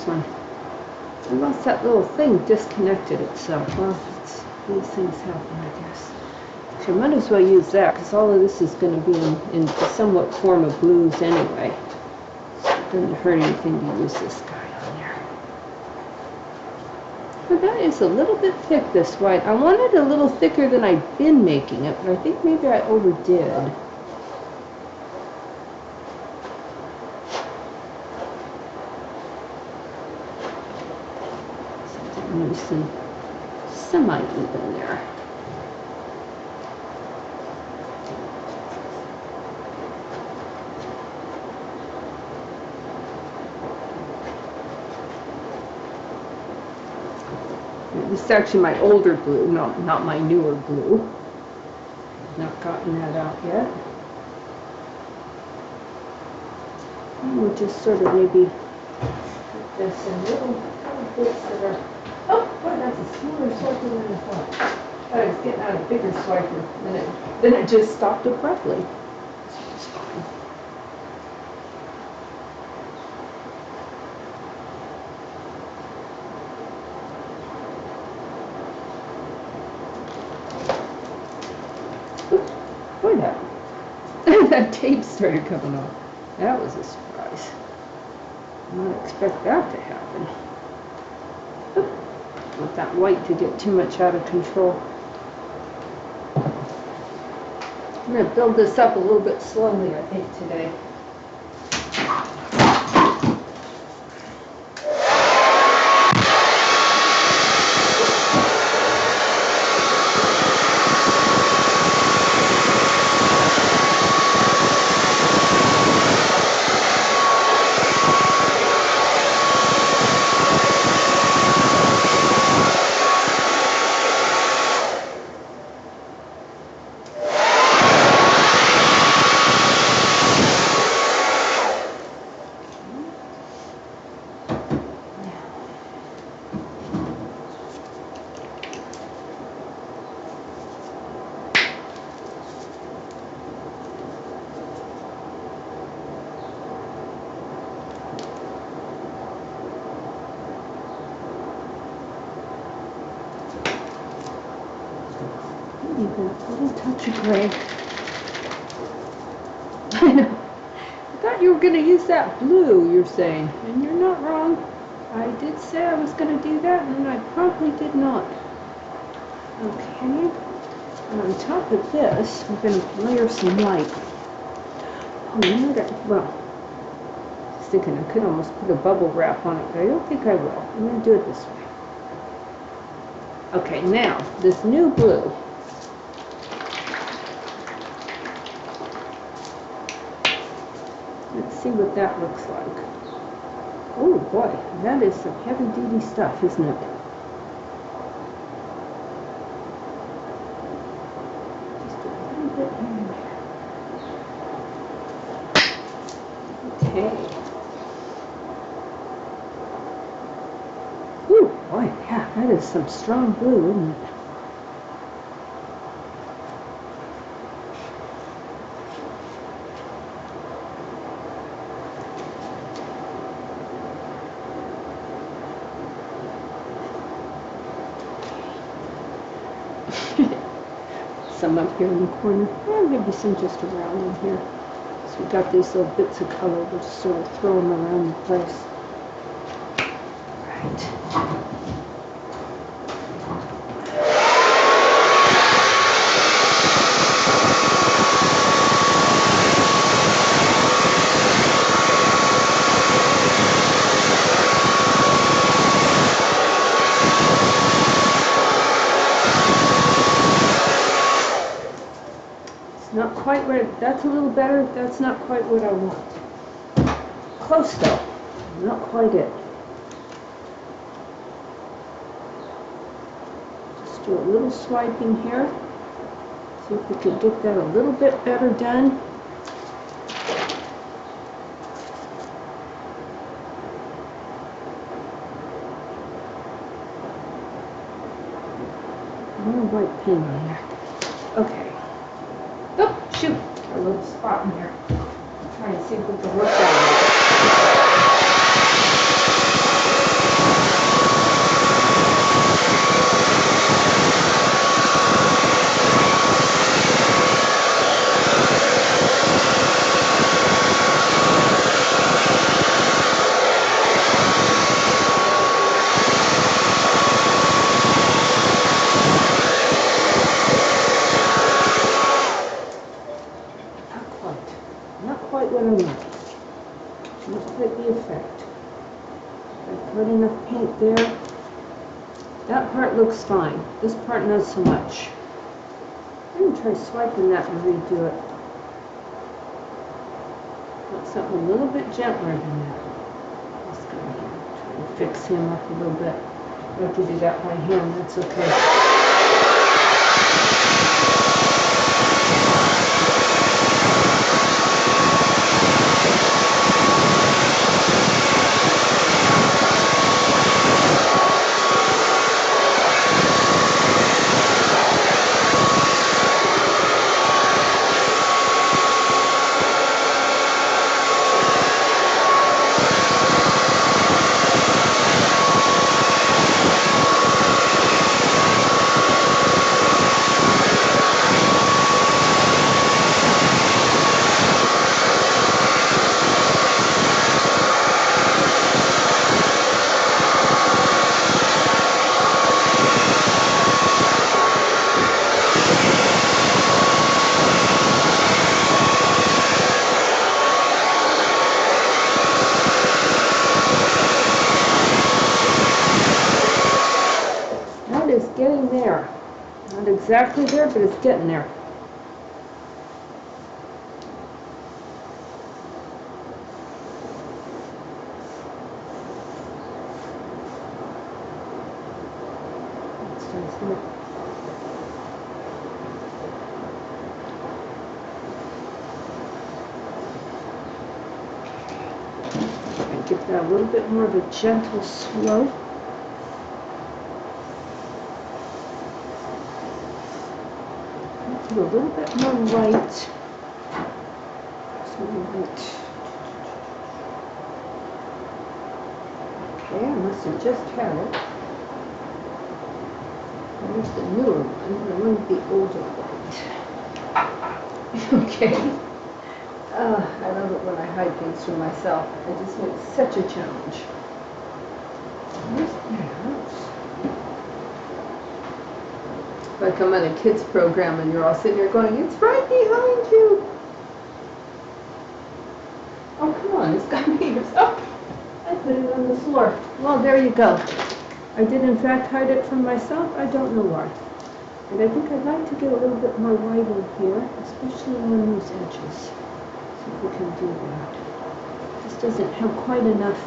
one. Unless that little thing disconnected itself. Well, these things happen, I guess. So I might as well use that, because all of this is going to be in somewhat form of blues anyway. It doesn't hurt anything to use this guy on there. But that is a little bit thick, this white. I want it a little thicker than I've been making it, but I think maybe I overdid. Nice and semi-even there. This is actually my older glue, not my newer glue. Not gotten that out yet. And we'll just sort of maybe put this in little bits that are. Oh, boy, that's a smaller swiper than I thought. I thought I was getting out a bigger swiper, then it just stopped abruptly. It's fine. Oops, boy, that tape started coming off. That was a surprise. I didn't expect that to happen. Want that white to get too much out of control. I'm going to build this up a little bit slowly, I think, today. A little touch of gray. I know. I thought you were going to use that blue, you're saying. And you're not wrong. I did say I was going to do that, and I probably did not. Okay. And on top of this, we're going to layer some white. Oh, you know that, well, just thinking I could almost put a bubble wrap on it, but I don't think I will. I'm going to do it this way. Okay, now, this new blue. Let's see what that looks like. Oh boy, that is some heavy-duty stuff, isn't it? Just a little bit in there. Okay. Ooh, boy, yeah, that is some strong blue, isn't it? Some up here in the corner. Well, maybe some just around in here. So we got these little bits of color. We'll just sort of throw them around the place. Right. Not quite where, that's a little better, that's not quite what I want. Close though, not quite it. Just do a little swiping here. See if we can get that a little bit better done. More white paint on there. Okay. Oh, shoot, got a little spot in there. Try and see if we can work that out. got enough paint there. That part looks fine. This part not so much. I'm going to try swiping that and redo it. Want something a little bit gentler than that. This guy here. Try to fix him up a little bit. I have to do that by hand. That's okay. Getting there. Not exactly there, but it's getting there. Give that a little bit more of a gentle slope. A little bit more light. Okay, I must have just had it. There's the newer one. I want the older one. Okay. I love it when I hide things from myself. It just makes such a challenge. Where's that? Like I'm on a kids program and you're all sitting there going, it's right behind you. Oh, come on, it's got meters. Oh, I put it on the floor. Well, there you go. I did in fact hide it from myself. I don't know why. And I think I'd like to get a little bit more white in here, especially on those edges. See if we can do that. This doesn't have quite enough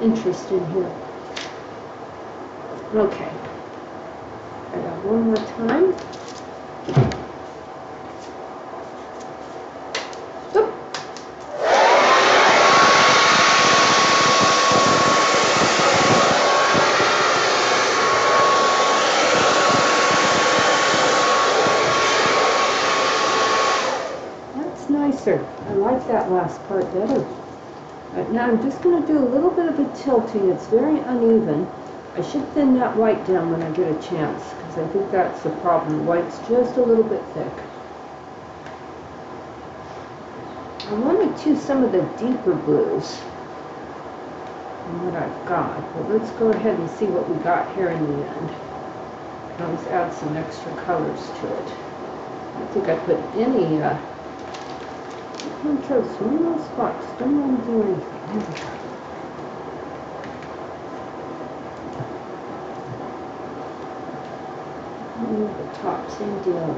interest in here. Okay. One more time. Oop. That's nicer. I like that last part better. Right, now I'm just going to do a little bit of a tilting. It's very uneven. I should thin that white down when I get a chance, because I think that's the problem. The white's just a little bit thick. I want to choose some of the deeper blues than what I've got, but let's go ahead and see what we got here in the end. Let's add some extra colors to it. I think I put any, I'm trying to swing those spots. Don't want to do anything. There we go. The top, same deal.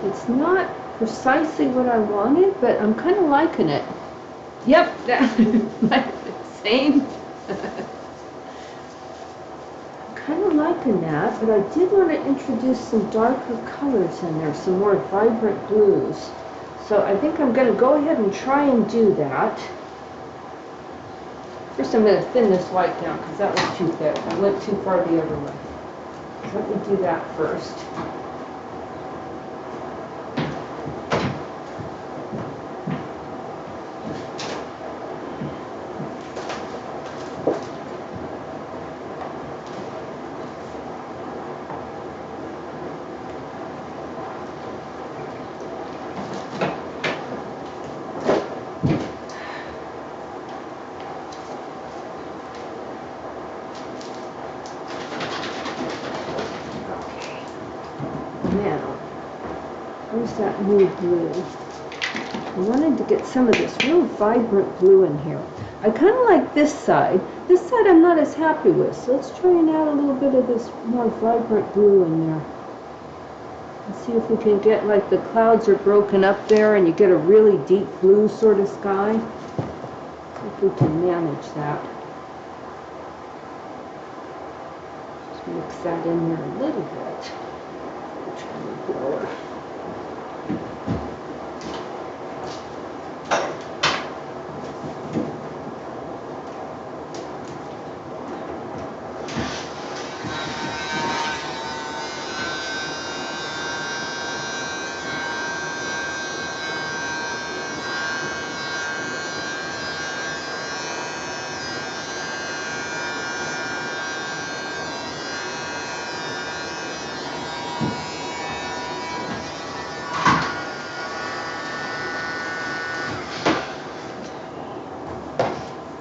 It's not precisely what I wanted, but I'm kind of liking it. Yep, same. I'm kind of liking that, but I did want to introduce some darker colors in there, some more vibrant blues. So I think I'm going to go ahead and try and do that. First I'm going to thin this white down because that was too thick. I went too far the other way. So let me do that first. Now, where's that new blue? I wanted to get some of this real vibrant blue in here. I kind of like this side. This side I'm not as happy with, so let's try and add a little bit of this more vibrant blue in there. And see if we can get, like, the clouds are broken up there and you get a really deep blue sort of sky. See if we can manage that. Just mix that in there a little bit. Try the blower.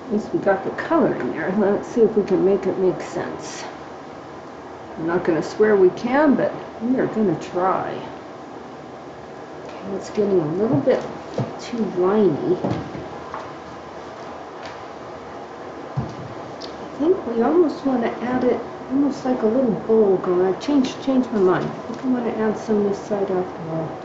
At least we got the color in there. Let's see if we can make it make sense. I'm not going to swear we can, but we are going to try. Okay, it's getting a little bit too liney. I think we almost want to add it almost like a little bowl going. I changed my mind. I think I want to add some this side after all.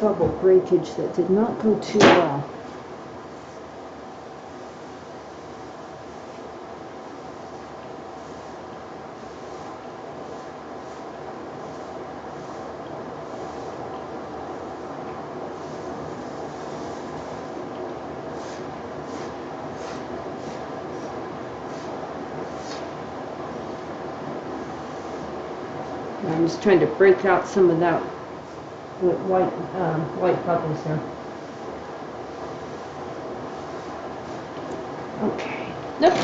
Bubble breakage that did not go too well. I'm just trying to break out some of that white bubbles there. Okay. Nope.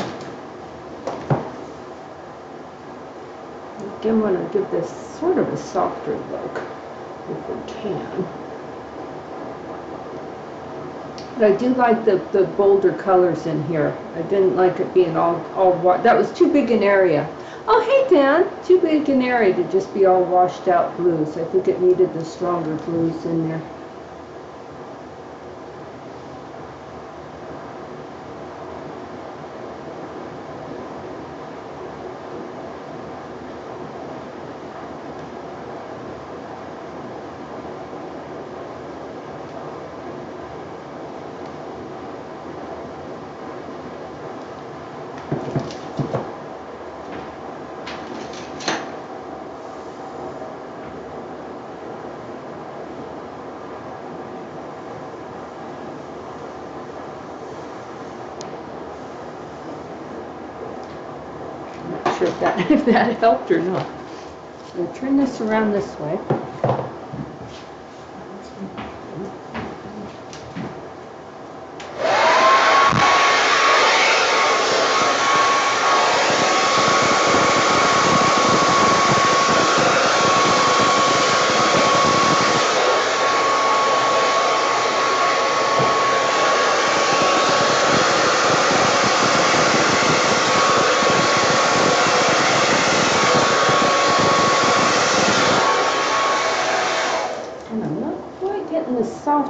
Again, want to give this sort of a softer look, if we can. But I do like the bolder colors in here. I didn't like it being all white. That was too big an area. Oh, hey, Dan. Too big an area to just be all washed out blues. I think it needed the stronger blues in there. Sure if that helped or not. So turn this around this way.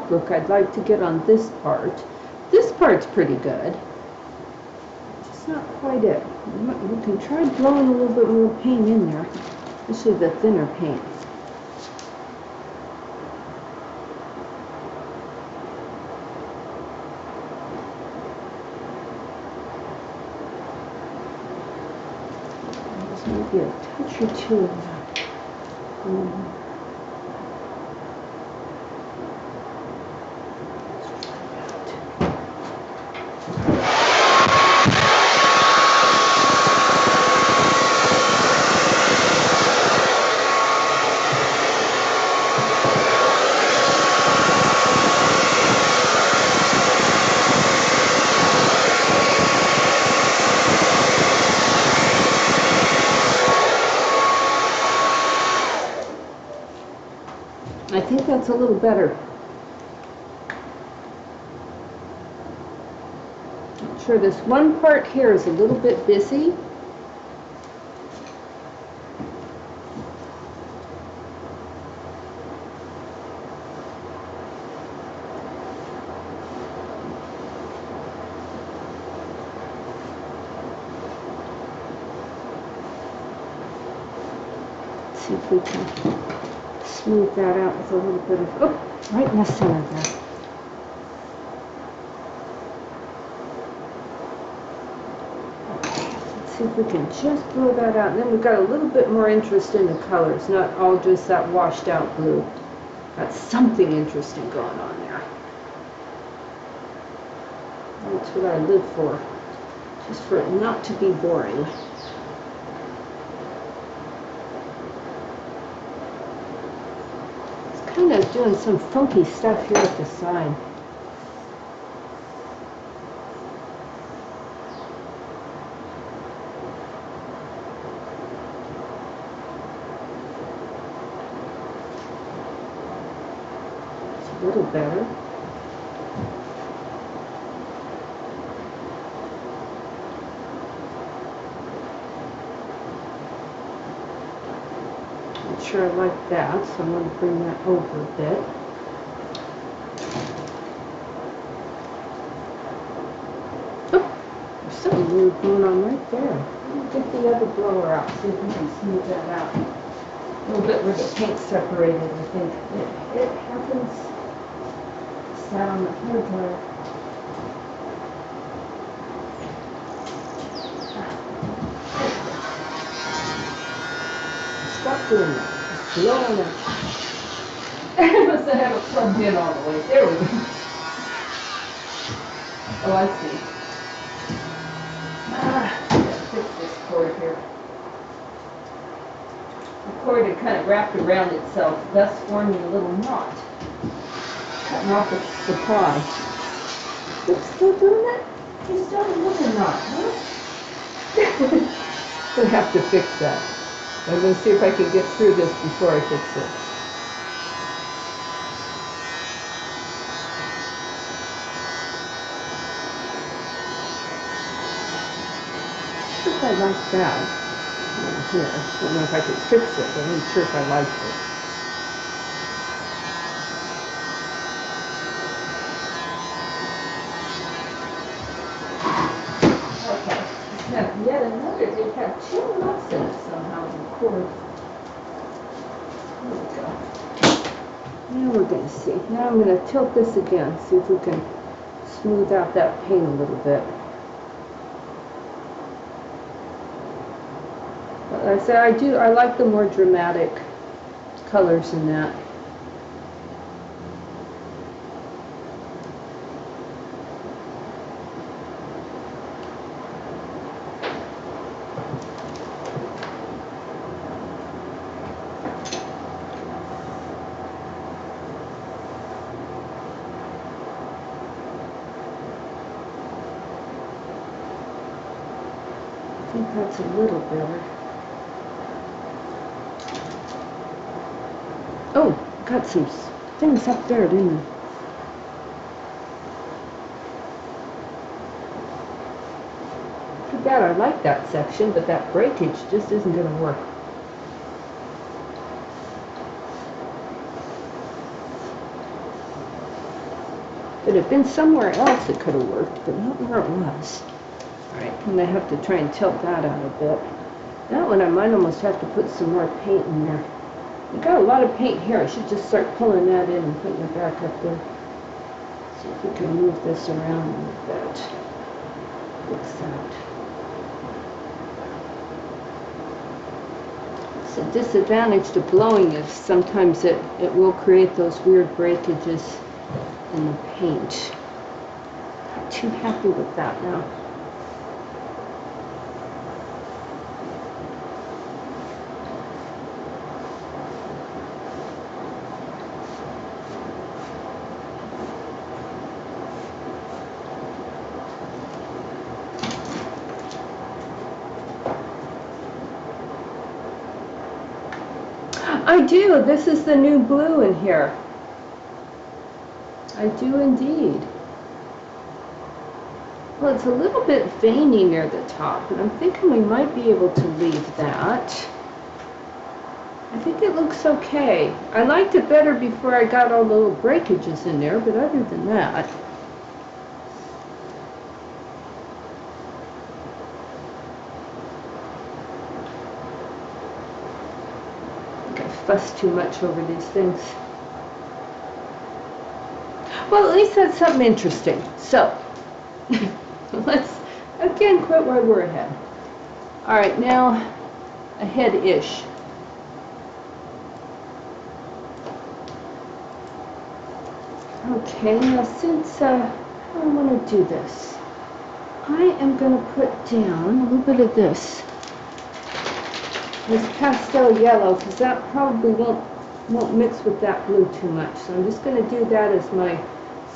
Look, I'd like to get on this part. This part's pretty good. Just not quite it. We can try blowing a little bit more paint in there. especially the thinner paint. There's maybe a touch or two of that. I think that's a little better. I'm sure this one part here is a little bit busy. Let's see if we can smooth that out with a little bit of, oh, right in the center there. Okay, let's see if we can just blow that out. And then we've got a little bit more interest in the colors, not all just that washed out blue. Got something interesting going on there. That's what I live for, just for it not to be boring. Kind of doing some funky stuff here at the side. It's a little better. Sure I like that, so I'm going to bring that over a bit. Oh, there's something weird going on right there. Let me get the other blower out, see if we can smooth that out. A little bit where the paint separated, I think. It happens. Sat on the hair dryer. Stop doing that. Blowing it. I must have had it plugged in all the way. There we go. Oh, I see. Gotta fix this cord here. The cord had kind of wrapped around itself, thus forming a little knot. Cutting off the supply. It's still doing that? You still have a knot, huh? Gonna have to fix that. I'm going to see if I can get through this before I fix it. I think I like that. Here, I don't know if I can fix it, but I'm not sure if I like it. Okay, let's have yet another. They have two knots in it somehow in the cord. There we go. Now we're going to see. Now I'm going to tilt this again, see if we can smooth out that paint a little bit. But like I said, I like the more dramatic colors in that. I think that's a little better. Oh, got some things up there, didn't I? Too bad. I like that section, but that breakage just isn't going to work. If it had been somewhere else, it could have worked, but not where it was. All right, I'm going to have to try and tilt that out a bit. That one I might almost have to put some more paint in there. We got a lot of paint here. I should just start pulling that in and putting it back up there. See if we can move this around a little bit. Fix that. It's a disadvantage to blowing is sometimes it will create those weird breakages in the paint. Not too happy with that now. I do. This is the new blue in here. I do indeed. Well, it's a little bit veiny near the top, and I'm thinking we might be able to leave that. I think it looks okay. I liked it better before I got all the little breakages in there, but other than that, fuss too much over these things. Well, at least that's something interesting. So, let's again quit where we're ahead. All right, now ahead-ish. Okay, now since how do I want to do this? I am going to put down a little bit of this pastel yellow, because that probably won't mix with that blue too much. So I'm just going to do that as my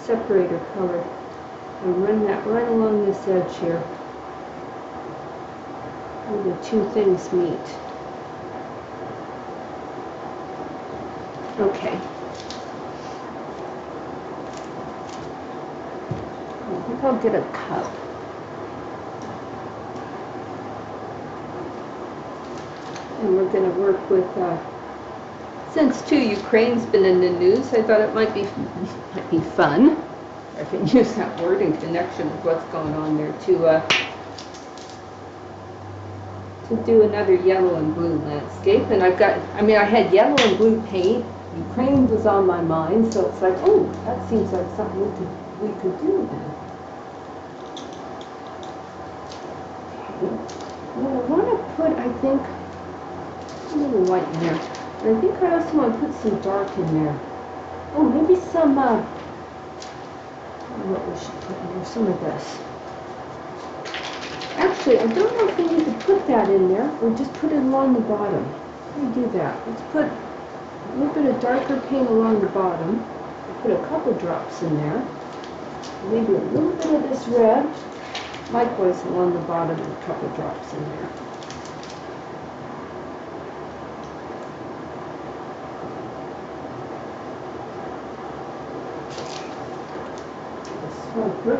separator color and run that right along this edge here where the two things meet. Okay. I think I'll get a cup. And we're going to work with, since too Ukraine's been in the news, I thought it might be fun, I can use that word in connection with what's going on there, to do another yellow and blue landscape. And I had yellow and blue paint. Ukraine was on my mind, so it's like, oh, that seems like something we could do then. Okay. Well, I want to put, I think, a little white in there. And I think I also want to put some dark in there. Oh, maybe some, I don't know what we should put in there, some of this. Actually, I don't know if we need to put that in there or just put it along the bottom. Let me do that. Let's put a little bit of darker paint along the bottom. I'll put a couple drops in there. Maybe a little bit of this red. Likewise along the bottom and a couple drops in there. Swiper.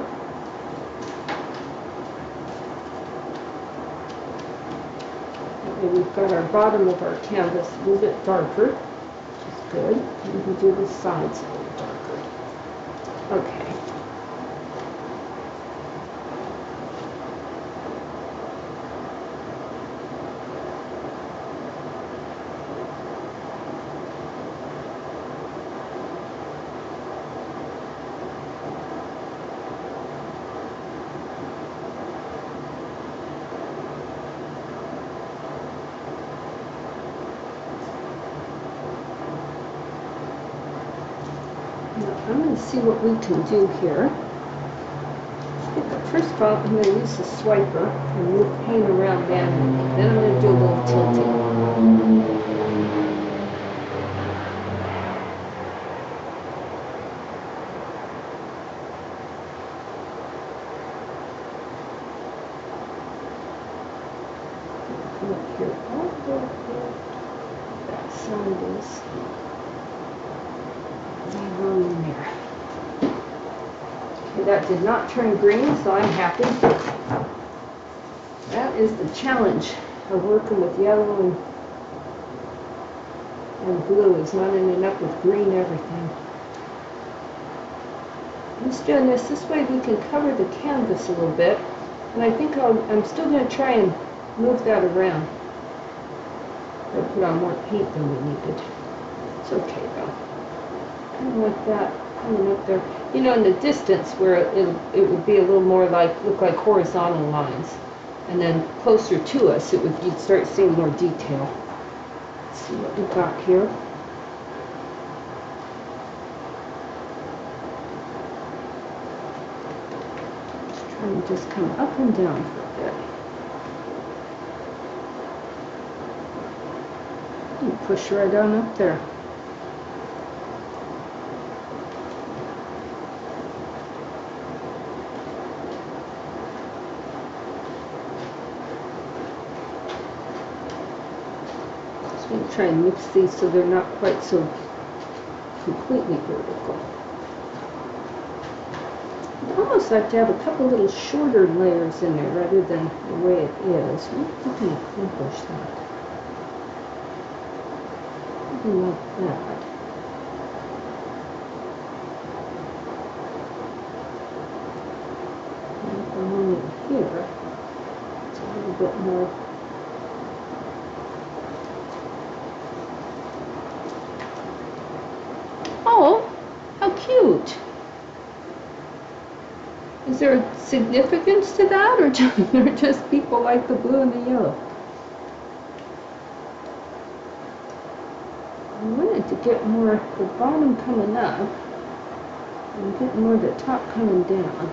Okay, we've got our bottom of our canvas a little bit darker, which is good. We can do the sides a little darker. Okay. I'm going to see what we can do here. First of all, I'm going to use the swiper and move paint around randomly. Then I'm going to do a little tilting. Come up here, all the way here. That side is along in there. Okay, that did not turn green, so I'm happy. That is the challenge of working with yellow and blue, is not ending up with green everything. I'm just doing this way we can cover the canvas a little bit, and I think I'm still going to try and move that around. I put on more paint than we needed. It's okay though. Kind of like that coming up there. You know, in the distance where it would be a little more like, look like horizontal lines. And then closer to us, you'd start seeing more detail. Let's see what we got here. Just trying to just come up and down for a bit. And push right on up there. Try and mix these so they're not quite so completely vertical. I'd almost like to have a couple little shorter layers in there rather than the way it is. I wonder if we can accomplish that. Something like that. And along here, it's a little bit more. Oh, how cute. Is there a significance to that, or just people like the blue and the yellow? I wanted to get more of the bottom coming up and get more of the top coming down.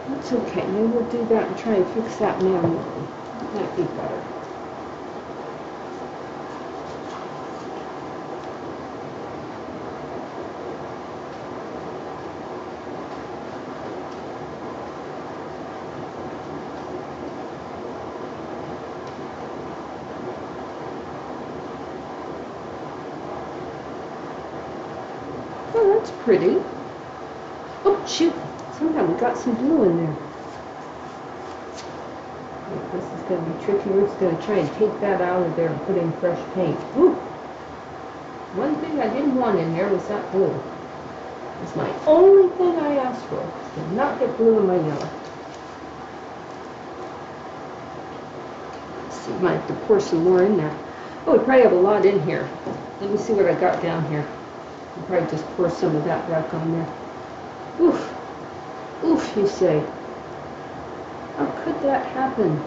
That's okay. Maybe we'll do that and try and fix that manually. That might be better. Oh, that's pretty. Oh, shoot. Somehow we got some blue in there. This is going to be tricky. We're just going to try and take that out of there and put in fresh paint. Ooh. One thing I didn't want in there was that blue. It's my only thing I asked for. To not get blue in my yellow. Let's see, might have to pour some more in there. Oh, we probably have a lot in here. Let me see what I got down here. I'll probably just pour some of that back on there. Oof. Oof, you say. How could that happen?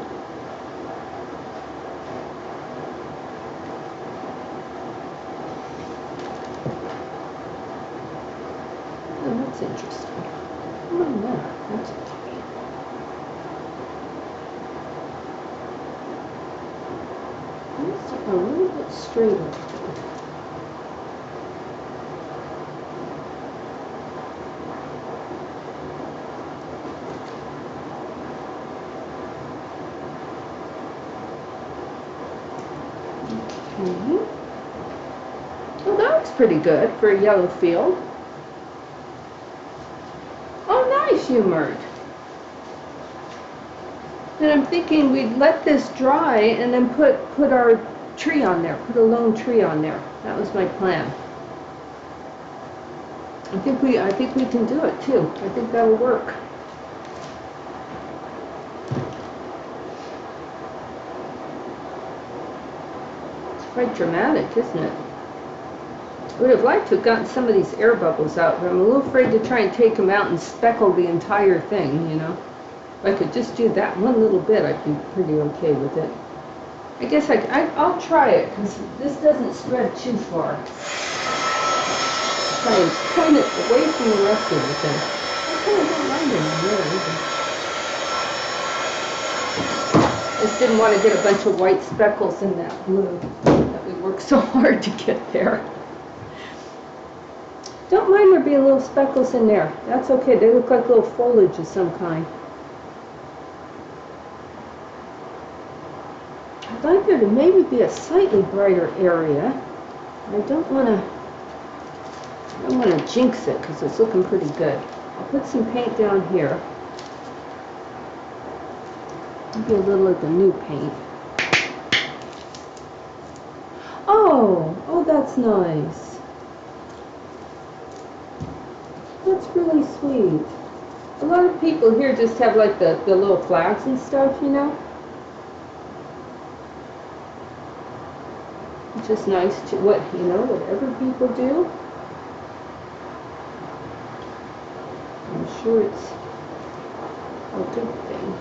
Oh, that's interesting. Oh, no, that's okay. It's a little bit straighter. Well, that looks pretty good for a yellow field. Oh, nice, you Mert. And I'm thinking we'd let this dry and then put our tree on there, put a lone tree on there. That was my plan. I think we can do it too. I think that'll work. Quite dramatic, isn't it? I would have liked to have gotten some of these air bubbles out, but I'm a little afraid to try and take them out and speckle the entire thing, you know. If I could just do that one little bit, I'd be pretty okay with it. I guess I'll try it, because this doesn't spread too far. Try and point it away from the rest of the thing. I kind of don't mind it there either. Just didn't want to get a bunch of white speckles in that blue that we worked so hard to get there. Don't mind there being little speckles in there. That's okay. They look like little foliage of some kind. I'd like there to maybe be a slightly brighter area. I don't want to jinx it because it's looking pretty good. I'll put some paint down here. Maybe a little of the new paint. Oh, that's nice. That's really sweet. A lot of people here just have like the little flags and stuff, you know. It's just nice to, whatever people do. I'm sure it's a good thing.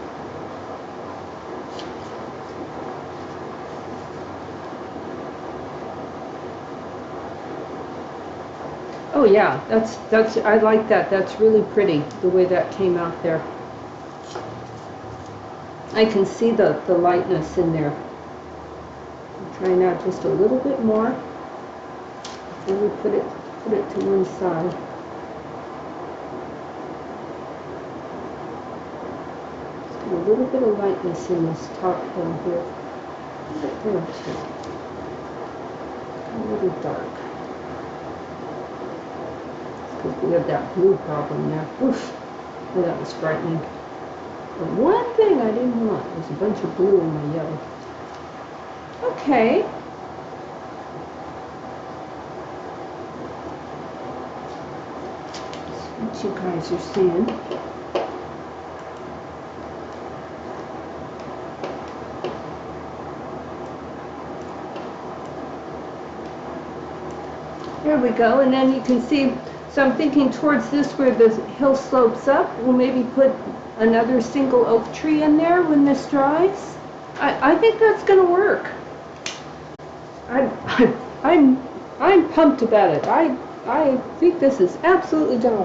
Oh yeah, I like that. That's really pretty, the way that came out there. I can see the lightness in there. I'm trying out just a little bit more before we put it to one side. Just a little bit of lightness in this top hill here. Right there too. A little dark. Because we have that blue problem there. Oof, oh, that was frightening. The one thing I didn't want was a bunch of blue in my yellow. Okay. That's what you guys are seeing. There we go, and then you can see, so I'm thinking towards this where the hill slopes up, we'll maybe put another single oak tree in there when this dries. I think that's going to work. I'm pumped about it. I think this is absolutely going to work.